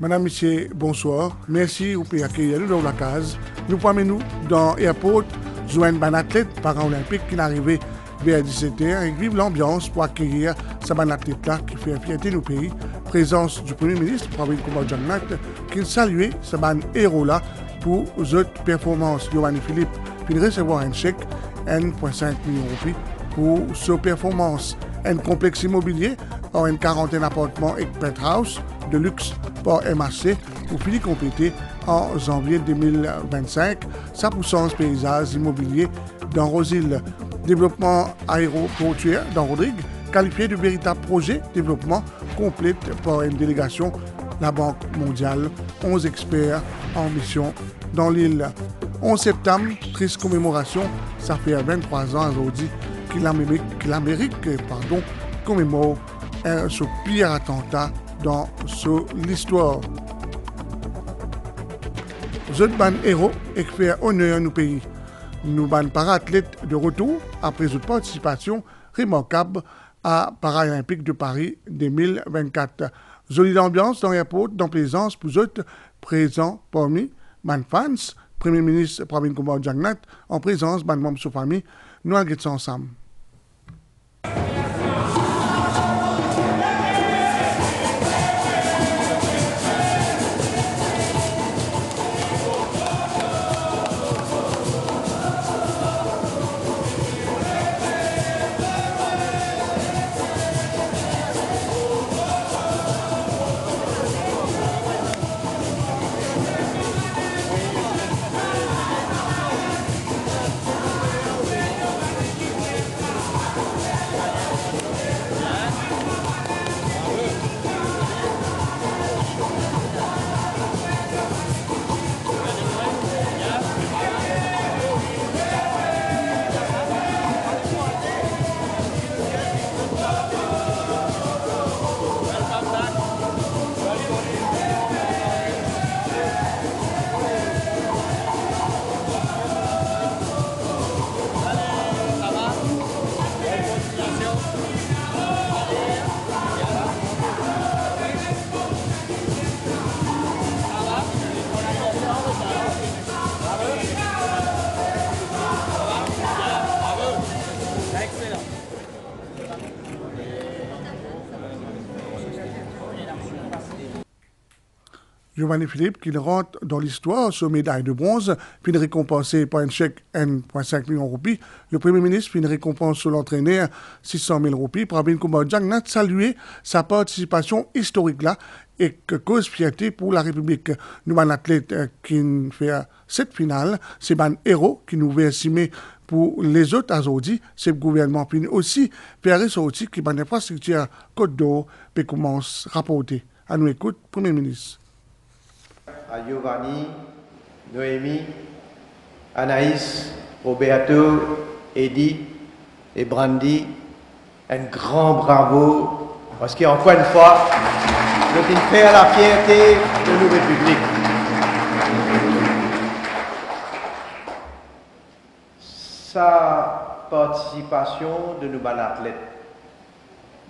Madame, Monsieur, bonsoir. Merci pour accueillir nous dans la case. Nous promenons dans l'aéroport, joindre un athlète paralympique qui est arrivé vers 17h et vivre l'ambiance pour accueillir ce athlète-là qui fait fierté nos pays. Présence du Premier ministre, Pravin Kumar Jagnnath, qui salue ce héros-là pour autres performances. Giovanni Philippe puis recevoir un chèque 1,5 million d'euros pour sa performance. Un complexe immobilier en une quarantaine d'appartements et penthouse de luxe par MHC pour finir compléter en janvier 2025 sa puissance paysage immobilier dans Rosil. Développement aéroportuaire dans Rodrigue, qualifié de véritable projet de développement complète par une délégation la Banque mondiale, 11 experts en mission dans l'île. 11 septembre, triste commémoration, ça fait 23 ans aujourd'hui que l'Amérique commémore ce pire attentat dans l'histoire. Nous ban héros et faire honneur à nos pays. Nous ban para-athlètes de retour après une participation remarquable à Paralympique de Paris 2024. Jolie ambiance dans l'aéroport, dans plaisance pour autres présents parmi man fans, Premier ministre Pravin Kumar Jagnnath, en présence de membres de sa famille, nous allons ça ensemble. Giovanni Philippe, qui rentre dans l'histoire sur médaille de bronze, puis récompensé par un chèque 1,5 million d'euros. Le Premier ministre, puis une récompense sur l'entraîneur 600 000 euros. Pravin Kumar Jagnnath salué sa participation historique là et que cause fierté pour la République. Nous avons un athlète qui fait cette finale, c'est un héros qui nous veut estimer pour les autres aujourd'hui, c'est le gouvernement, puis aussi faire ressortir qui a une infrastructure Côte d'Or, puis commence à rapporter. À nous écoute, Premier ministre. À Giovanni, Noémie, Anaïs, Roberto, Eddie et Brandy, un grand bravo, parce qu'encore une fois, nous devons faire la fierté de nos républiques. Sa participation de nos athlètes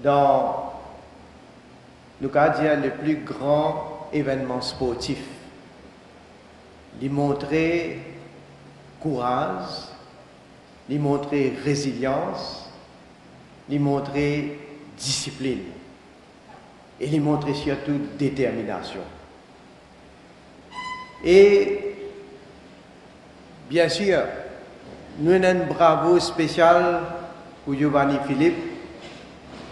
dans le plus grand événement sportif, lui montrer courage, lui montrer résilience, lui montrer discipline et lui montrer surtout détermination. Et bien sûr, nous avons un bravo spécial pour Giovanni Philippe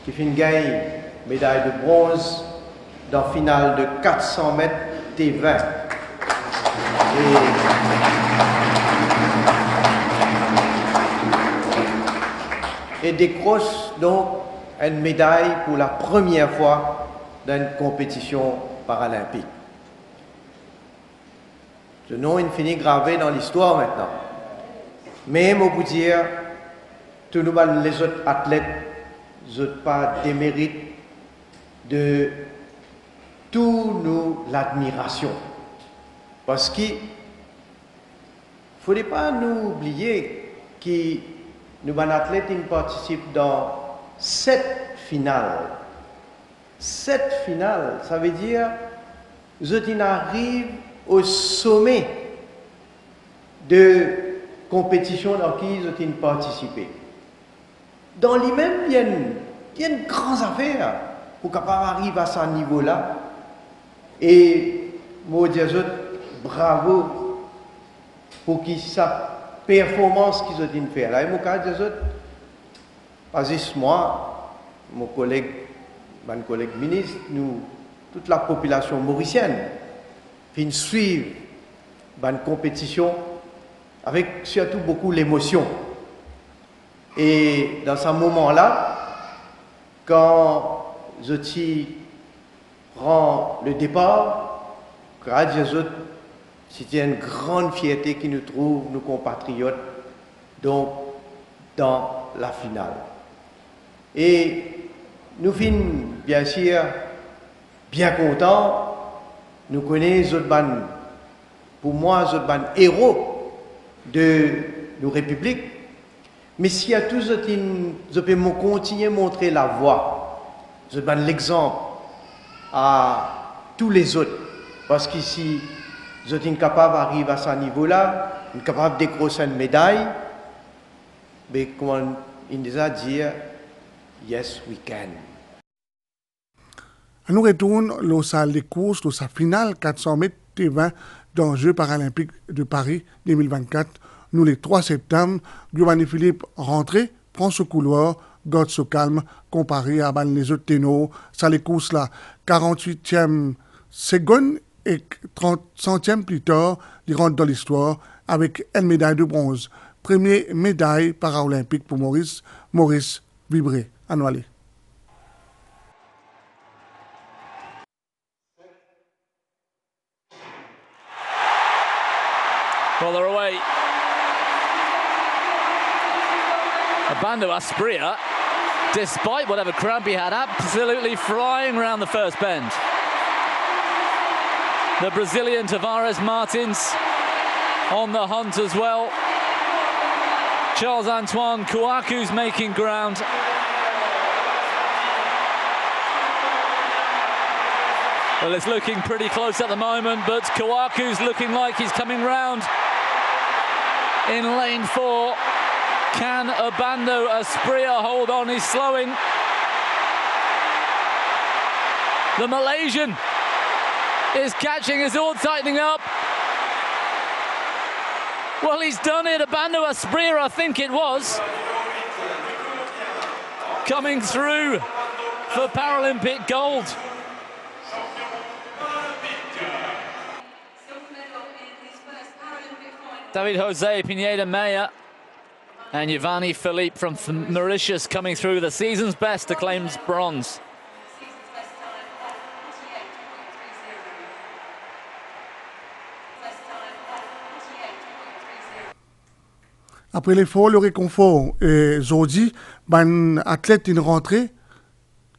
qui fait une médaille de bronze dans la finale de 400 mètres T20. Et décroche donc une médaille pour la première fois dans une compétition paralympique. Ce nom est fini gravé dans l'histoire maintenant. Mais, on peut dire, tous les autres athlètes n'ont pas des mérites de tout nous l'admiration. Parce qu'il ne faudrait pas nous oublier que nos athlètes participent dans 7 finales. 7 finales, ça veut dire ils arrivent au sommet de compétition dans qui ils ont participé. Dans lui-même, il y a une grande affaire pour capable arriver à ce niveau-là. Et moi, je dis bravo pour sa performance qu'ils ont fait. Là, et moi, je dis, pas juste moi, mon collègue ministre, nous, toute la population mauricienne, vient suivre une compétition avec surtout beaucoup d'émotion. Et dans ce moment-là, quand je prends le départ, c'était une grande fierté qui nous trouve, nos compatriotes, donc dans la finale. Et nous finissons, bien sûr, bien contents. Nous connaissons pour moi, les héros de nos républiques. Mais s'il y a tous, je peux continuer à montrer la voie. Je donne l'exemple à tous les autres. Parce qu'ici, je suis capable d'arriver à ce niveau-là, je suis capable de décrocher une médaille. Mais comme il nous a dit, yes, we can. Nous retournons dans la salle de course, dans sa finale 400 mètres T20 dans les Jeux paralympiques de Paris 2024. Nous, le 3 septembre, Giovanni Philippe rentré, prend ce couloir, garde ce calme, comparé à les autres ténors. Ça les courses là, 48e seconde et 30 centièmes plus tard, il rentre dans l'histoire avec une médaille de bronze. Première médaille paralympique pour Maurice Vibré. À nous aller. Well, they're away. Abando Asprilla, despite whatever cramp he had, absolutely flying around the first bend. The Brazilian Tavares Martins on the hunt as well. Charles-Antoine Kouakou's making ground. Well, it's looking pretty close at the moment, but Kouakou's looking like he's coming round in lane 4. Can Abando Asprilla hold on? He's slowing. The Malaysian is catching, is all tightening up. Well, he's done it. Abando Asprilla, I think it was, coming through for Paralympic gold. David Jose Pineda-Meyer and Giovanni Philippe from Mauritius coming through. The season's best acclaims bronze. Après l'effort, le réconfort, Zodi, ben athlète une rentrée,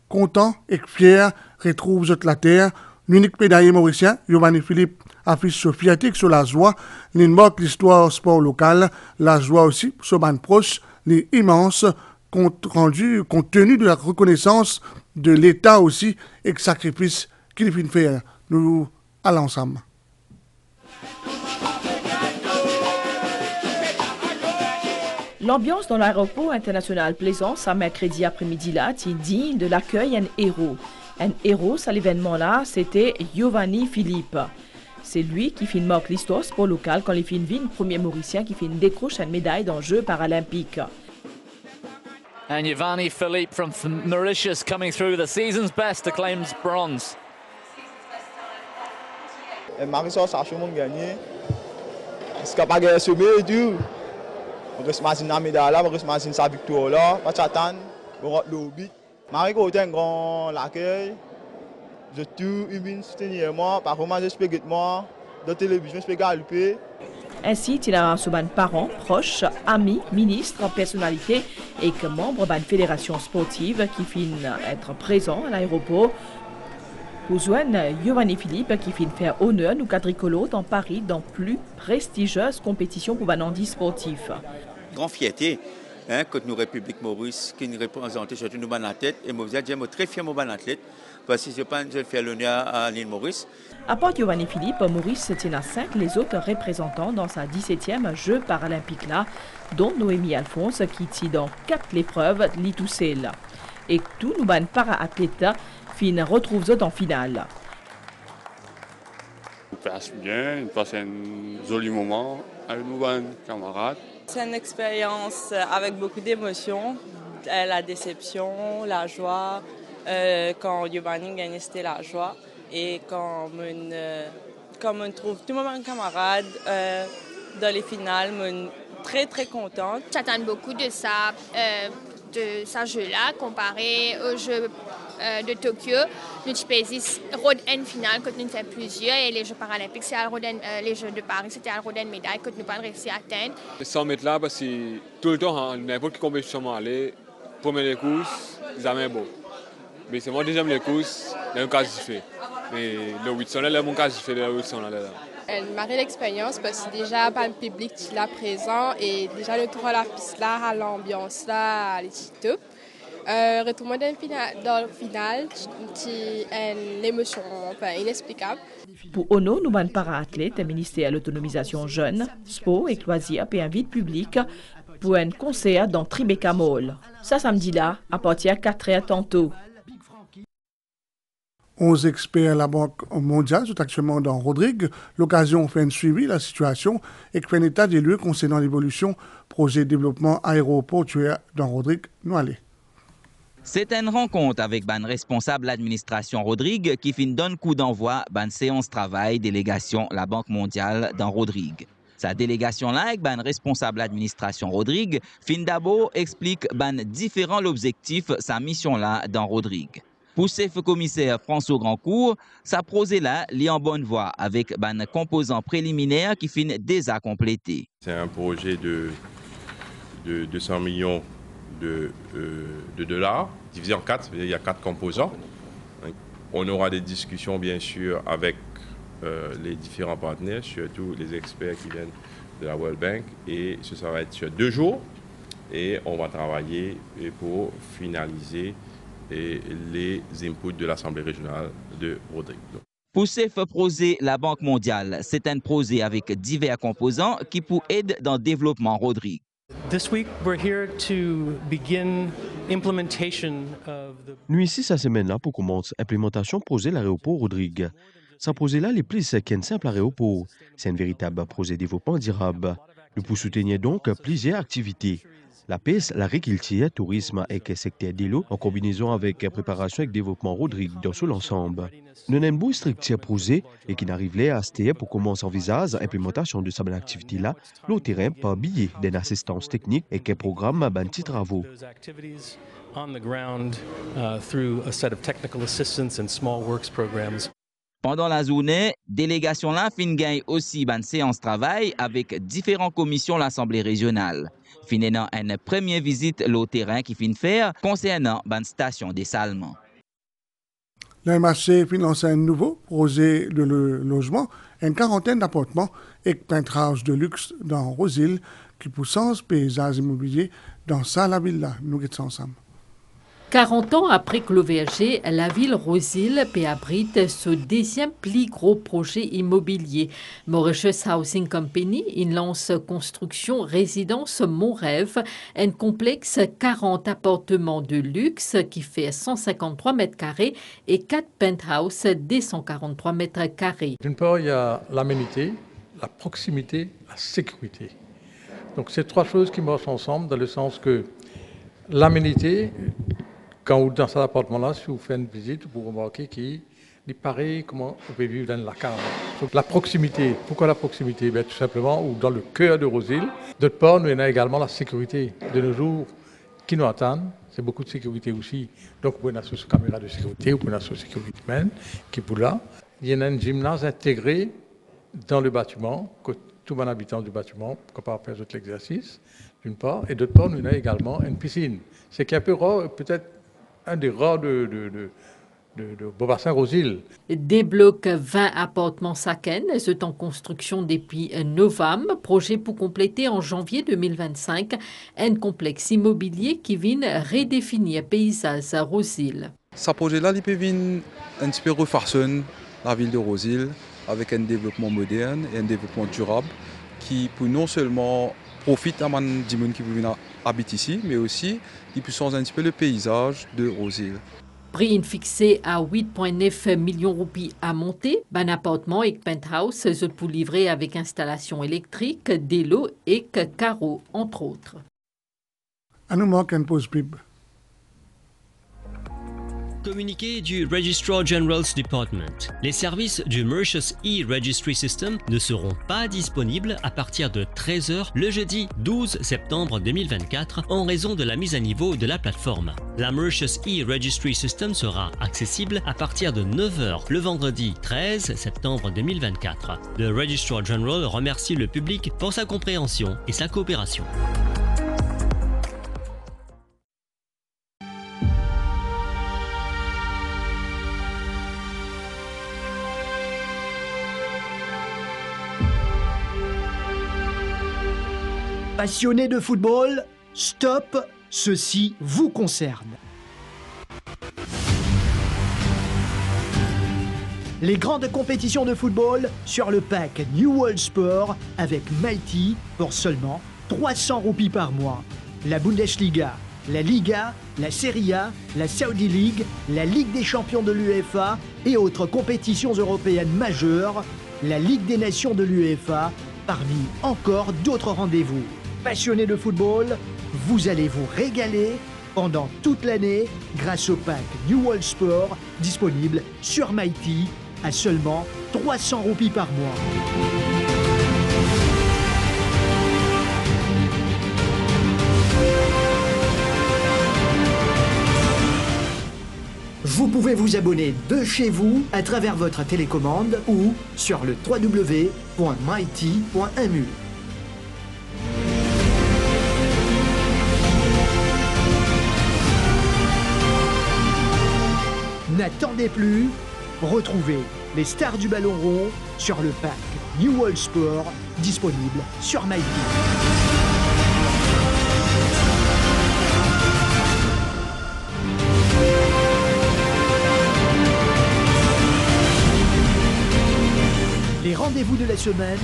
content et fier, retrouve la terre. L'unique médaillé mauricien, Giovanni Philippe, affiche sa fierté sur la joie. Il marque l'histoire sport local, la joie aussi, sur ban proche, les immenses, compte tenu de la reconnaissance de l'État aussi, et le sacrifice qu'il vient faire. Nous allons ensemble. L'ambiance dans l'aéroport international Plaisance, à mercredi après-midi-là, est digne de l'accueil d'un héros. Un héros à l'événement-là, c'était Giovanni Philippe. C'est lui qui marque l'histoire sport local quand il vit le premier Mauricien qui décroche une médaille dans les Jeux paralympiques. And Giovanni Philippe from Mauritius coming through. The season's best acclaims bronze. Maurice a sûrement gagné. C'est capable de semer et tout. Maurice Mazin a médaille là, Maurice Mazin sa victoire là. Pas t'attendre, on rentre le but. Maurice a un grand accueil. Je tout une soutenir moi, par contre je peux moi dans la télévision, je peux galoper. Ainsi, il a reçu parents, proches, amis, ministres, personnalités et que membres d'une fédération sportive qui finissent être présents à l'aéroport pour joindre Giovanni Philippe qui finit faire honneur nous quadricolos dans Paris dans plus prestigieuse compétition pour un handi sportif. Grande fierté hein, contre nous République Maurice, qui nous représente surtout nous bonnes athlètes. Et moi, je très fier de mon athlète, parce que je pense que je fais l'honneur à l'île Maurice. À part Giovanni Philippe, Maurice tient à 5 les autres représentants dans sa 17e Jeux paralympiques là, dont Noémie Alphonse qui tient dans 4 épreuves l'Itousel. Et tous nos ban para-athlètes fin retrouvent en finale. On passe bien, on passe un joli moment avec nos camarades. C'est une expérience avec beaucoup d'émotions, la déception, la joie. Quand Giovanni gagne, c'était la joie. Et quand on trouve tous mes camarades dans les finales, je suis très très contente. J'attends beaucoup de ça jeu-là comparé aux Jeux de Tokyo. Nous avons Roden en finale quand nous faisons plusieurs et les Jeux paralympiques, c'est les Jeux de Paris, c'était à Roden médaille que nous n'avons pas réussi à atteindre. 100 mètres là, parce que tout le temps, n'importe quelle compétition aller, première course, jamais beau. Mais c'est moi deuxième les courses, j'ai un cas fait. Mais le 800 là, mon cas fait le 800 là. Elle m'a fait l'expérience parce que déjà pas le public qui est là présent et déjà le tour à la piste là, à l'ambiance là, les top. Retournement dans le final, c'est une émotion inexplicable. Pour ONO, nous avons para-athlètes, ministère de l'autonomisation jeune, sport et loisirs et invite public pour un concert dans Tribeca Mall. Ça samedi là, à partir de 4h tantôt. 11 experts à la Banque mondiale sont actuellement dans Rodrigue. L'occasion fait un suivi de la situation et fait un état des lieux concernant l'évolution projet de développement aéroportuaire dans Rodrigue. Nous allons. C'est une rencontre avec ban responsable l'administration Rodrigue qui fin donne coup d'envoi ban séance travail délégation la Banque mondiale dans Rodrigue. Sa délégation là avec ban responsable l'administration Rodrigue fin d'abord explique ban différents l'objectif sa mission là dans Rodrigue. Pour chef commissaire François Grandcourt, sa projet là est en bonne voie avec ban composant préliminaire qui fin déjà complété. C'est un projet de 200 millions de dollars, divisé en 4, il y a 4 composants. On aura des discussions bien sûr avec les différents partenaires, surtout les experts qui viennent de la World Bank, et ça va être sur 2 jours et on va travailler pour finaliser les inputs de l'Assemblée régionale de Rodrigue. Pour ce projet, la Banque mondiale, c'est un projet avec divers composants qui pour aider dans le développement Rodrigue. Nous ici cette semaine-là pour commencer l'implémentation projet l'aéroport Rodrigue. Ce projet-là est plus qu'un simple aéroport. C'est un véritable projet de développement durable. Nous pouvons soutenir donc plusieurs activités. La pêche, l'agriculture, le tourisme et le secteur de l'eau en combinaison avec la préparation et le développement Rodrigue dans tout l'ensemble. Nous avons un beau structure projet et qui n'arrive à STE pour commencer à envisager l'implémentation de cette activité-là, le terrain par billet d'une assistance technique et qu'un programme de petits travaux. Pendant la journée, délégation là fin gagne aussi une séance travail avec différentes commissions de l'Assemblée régionale. Finalement, une première visite au terrain qui fin faire concernant une station des Salmons. Le marché finance un nouveau projet de logement, une quarantaine d'appartements et peintrage de luxe dans Rosil qui pousse paysages immobiliers dans Salavilla. Nous sommes ensemble. 40 ans après que l'OVG, la ville Rosil abrite ce deuxième plus gros projet immobilier. Mauritius Housing Company, il lance construction résidence Mon Rêve, un complexe 40 appartements de luxe qui fait 153 mètres carrés et 4 penthouses de 143 mètres carrés. D'une part, il y a l'aménité, la proximité, la sécurité. Donc, c'est 3 choses qui marchent ensemble dans le sens que l'aménité, quand vous êtes dans cet appartement-là, si vous faites une visite, vous remarquez qu'il est pareil comment on peut vivre dans la cave. Donc la proximité, pourquoi la proximité? Tout simplement, ou dans le cœur de Rosil. D'autre part, nous avons également la sécurité. De nos jours, qui nous attendent, c'est beaucoup de sécurité aussi. Donc vous avez une caméra de sécurité, vous avez une sécurité humaine qui est pour là. Il y a un gymnase intégré dans le bâtiment, que tout bon habitant du bâtiment, capable de faire l'exercice, d'une part. Et d'autre part, nous avons également une piscine. C'est qui est un peu rare, peut-être un des rares Beaubassin-Rosil. Des blocs 20 appartements Saken sont en construction depuis novembre. Projet pour compléter en janvier 2025 un complexe immobilier qui vient redéfinir le paysage à Rosil. Ce projet-là, il peut venir un petit peu refaçonner la ville de Rosil avec un développement moderne et un développement durable qui peut non seulement profiter à des gens qui veulent habiter ici, mais aussi qui peut changer un petit peu le paysage de Rosil. Prix fixé à 8,9 millions de roupies à monter. Un appartement et penthouse pour livrer avec installation électrique, délo et carreaux, entre autres. À nous manque une pause pub. Communiqué du Registrar General's Department. Les services du Mauritius e-Registry System ne seront pas disponibles à partir de 13h le jeudi 12 septembre 2024 en raison de la mise à niveau de la plateforme. La Mauritius e-Registry System sera accessible à partir de 9h le vendredi 13 septembre 2024. Le Registrar General remercie le public pour sa compréhension et sa coopération. Passionné de football, stop, ceci vous concerne. Les grandes compétitions de football sur le pack New World Sport avec Mighty pour seulement 300 roupies par mois. La Bundesliga, la Liga, la Serie A, la Saudi League, la Ligue des champions de l'UEFA et autres compétitions européennes majeures, la Ligue des nations de l'UEFA, parmi encore d'autres rendez-vous. Passionné de football, vous allez vous régaler pendant toute l'année grâce au pack New World Sport disponible sur Mighty à seulement 300 roupies par mois. Vous pouvez vous abonner de chez vous à travers votre télécommande ou sur le www.mighty.mu. N'attendez plus, retrouvez les stars du ballon rond sur le pack New World Sport disponible sur Mighty. Les rendez-vous de la semaine.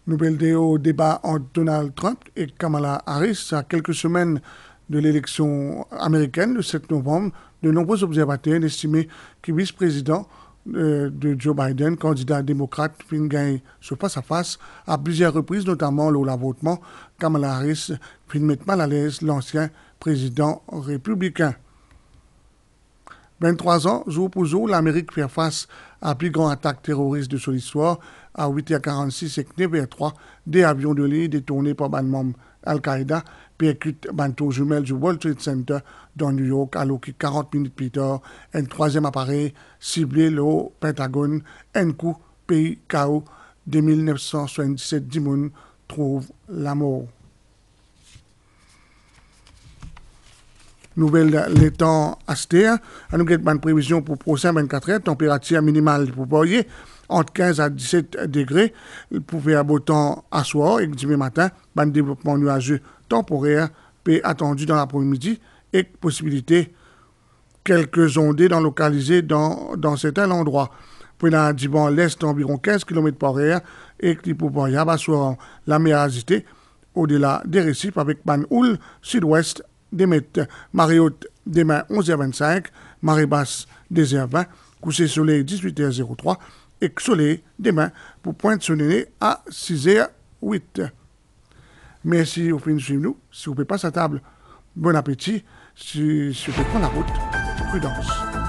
Nouvelle au débat entre Donald Trump et Kamala Harris à quelques semaines de l'élection américaine le 7 novembre. De nombreux observateurs estiment que le vice-président de Joe Biden, candidat démocrate, fin gagne ce face-à-face à plusieurs reprises, notamment lors de votement. Kamala Harris fin mettre mal à l'aise l'ancien président républicain. 23 ans, jour pour jour, l'Amérique fait face à la plus grande attaque terroriste de son histoire. À 8h46 et 9h03, des avions de ligne détournés par les membres Al-Qaïda percutent un tour jumelle du World Trade Center dans New York, alors que 40 minutes plus tard, un troisième appareil ciblé le Pentagone, un coup pays KO de 1977, Dimon trouve la mort. Nouvelle les temps astéa, nous avons une prévision pour prochain 24 heures, température minimale pour Boyer entre 15 à 17 degrés, pour faire beau temps à soir et dimanche matin, un développement nuageux temporaire peut attendu dans l'après-midi et possibilité quelques ondées localisées dans certains endroits. Pour la l'est environ 15 km par heure et qui pour y avoir la mer agitée au-delà des récifs avec ban houle sud-ouest des mètres. Marée haute demain 11h25, marée basse 2h20, coucher soleil 18h03 et soleil demain pour pointe soleil à 6h08. Merci au fin de suivre nous. Si vous ne pouvez pas à table, bon appétit. Si vous pouvez prendre la route, prudence.